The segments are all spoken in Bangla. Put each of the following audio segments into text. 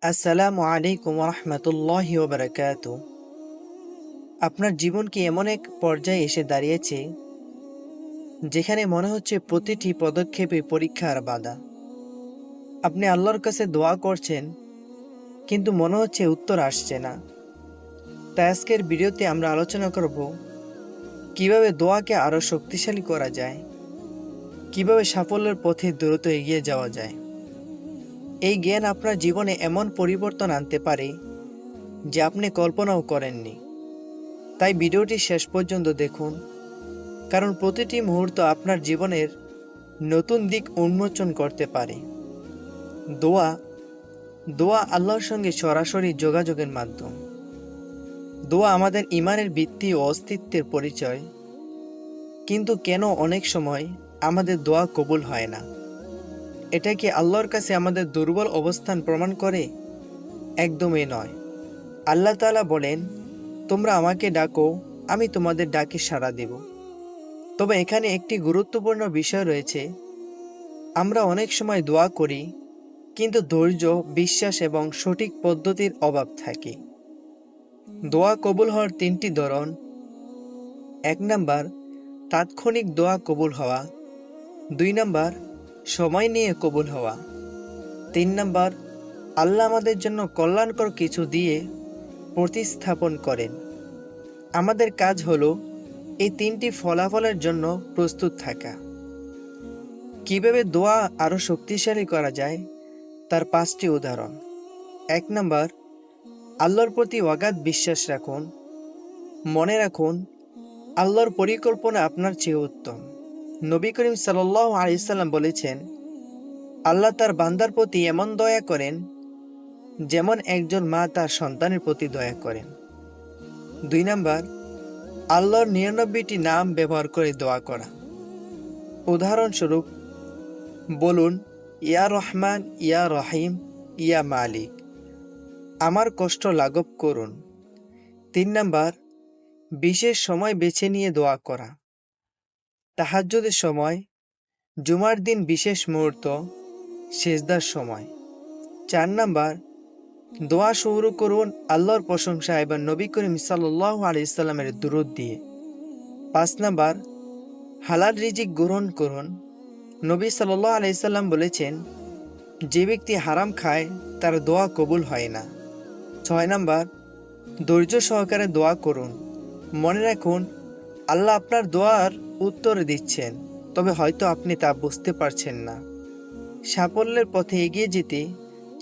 আসসালামু আলাইকুম রহমতুল্লাহি ওবারাকাতু। আপনার জীবন কি এমন এক পর্যায়ে এসে দাঁড়িয়েছে যেখানে মনে হচ্ছে প্রতিটি পদক্ষেপে পরীক্ষার বাধা? আপনি আল্লাহর কাছে দোয়া করছেন, কিন্তু মনে হচ্ছে উত্তর আসছে না। তাই আজকের ভিডিওতে আমরা আলোচনা করব কিভাবে দোয়াকে আরও শক্তিশালী করা যায়, কিভাবে সাফল্যের পথে দ্রুত এগিয়ে যাওয়া যায়। এই জ্ঞান আপনার জীবনে এমন পরিবর্তন আনতে পারে যে আপনি কল্পনাও করেননি। তাই ভিডিওটি শেষ পর্যন্ত দেখুন, কারণ প্রতিটি মুহূর্ত আপনার জীবনের নতুন দিক উন্মোচন করতে পারে। দোয়া দোয়া আল্লাহর সঙ্গে সরাসরি যোগাযোগের মাধ্যম। দোয়া আমাদের ঈমানের ভিত্তি ও অস্তিত্বের পরিচয়। কিন্তু কেন অনেক সময় আমাদের দোয়া কবুল হয় না? এটা কি আল্লাহর কাছে আমাদের দুর্বল অবস্থান প্রমাণ করে? একদমই নয়। আল্লাহ তাআলা বলেন, তোমরা আমাকে ডাকো, আমি তোমাদের ডাকে সাড়া দেব। তবে এখানে একটি গুরুত্বপূর্ণ বিষয় রয়েছে। আমরা অনেক সময় দোয়া করি, কিন্তু ধৈর্য, বিশ্বাস এবং সঠিক পদ্ধতির অভাব থাকে। দোয়া কবুল হওয়ার তিনটি ধরন। 1 নাম্বার, তাৎক্ষণিক দোয়া কবুল হওয়া। 2 নাম্বার, সময় নিয়ে কবুল হওয়া। 3 নাম্বার, আল্লাহ আমাদের জন্য কল্যাণকর কিছু দিয়ে প্রতিস্থাপন করেন। আমাদের কাজ হলো এই তিনটি ফলাফলের জন্য প্রস্তুত থাকা। কিভাবে দোয়া আরও শক্তিশালী করা যায় তার 5টি উদাহরণ। 1 নাম্বার, আল্লাহর প্রতি অগাধ বিশ্বাস রাখুন। মনে রাখুন, আল্লাহর পরিকল্পনা আপনার চেয়ে উত্তম। নবী করিম সাল্লাল্লাহু আলাইহি সাল্লাম বলেছেন, আল্লাহ তার বান্দার প্রতি এমন দয়া করেন যেমন একজন মা তার সন্তানের প্রতি দয়া করেন। 2 নাম্বার, আল্লাহর 99টি নাম ব্যবহার করে দোয়া করা। উদাহরণস্বরূপ বলুন, ইয়া রহমান, ইয়া রহিম, ইয়া মালিক, আমার কষ্ট লাঘব করুন। 3 নাম্বার, বিশেষ সময় বেছে নিয়ে দোয়া করা। তাহাজ্জুদের সময়, জুমার দিন বিশেষ মুহূর্ত, সেজদার সময়। 4 নাম্বার, দোয়া শুরু করুন আল্লাহর প্রশংসা এবং নবী করিম সাল্লাল্লাহু আলাইহি সাল্লামের দুরূদ দিয়ে। 5 নাম্বার, হালাল রিজিক গ্রহণ করুন। নবী সাল্লাল্লাহু আলাইহি সাল্লাম বলেছেন, যে ব্যক্তি হারাম খায় তার দোয়া কবুল হয় না। 6 নাম্বার, ধৈর্য সহকারে দোয়া করুন। মনে রাখুন, আল্লাহ আপনার দোয়ার উত্তর দিচ্ছেন, তবে হয়তো আপনি তা বুঝতে পারছেন না। সাফল্যের পথে এগিয়ে যেতে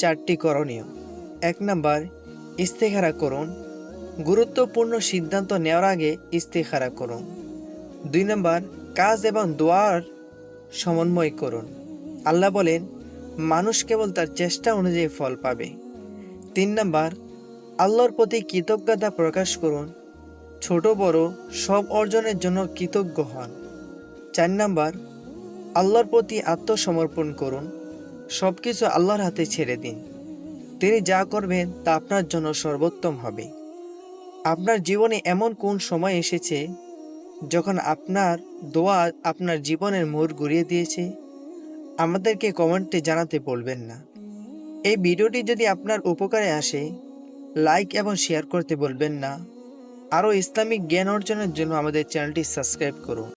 4টি করণীয়। 1 নাম্বার, ইস্তেখারা করুন। গুরুত্বপূর্ণ সিদ্ধান্ত নেওয়ার আগে ইস্তেখারা করুন। 2 নাম্বার, কাজ এবং দোয়ার সমন্বয় করুন। আল্লাহ বলেন, মানুষ কেবল তার চেষ্টা অনুযায়ী ফল পাবে। 3 নাম্বার, আল্লাহর প্রতি কৃতজ্ঞতা প্রকাশ করুন। ছোট বড় সব অর্জনের জন্য কৃতজ্ঞ হন। 4 নাম্বার, আল্লাহর প্রতি আত্মসমর্পণ করুন। সবকিছু আল্লাহর হাতে ছেড়ে দিন। তিনি যা করবেন তা আপনার জন্য সর্বোত্তম হবে। আপনার জীবনে এমন কোন সময় এসেছে যখন আপনার দোয়া আপনার জীবনের মোড় ঘুরিয়ে দিয়েছে? আমাদেরকে কমেন্টে জানাতে বলবেন না। এই ভিডিওটি যদি আপনার উপকারে আসে, লাইক এবং শেয়ার করতে বলবেন না। আরও ইসলামিক জ্ঞান অর্জনের জন্য আমাদের চ্যানেলটি সাবস্ক্রাইব করুন।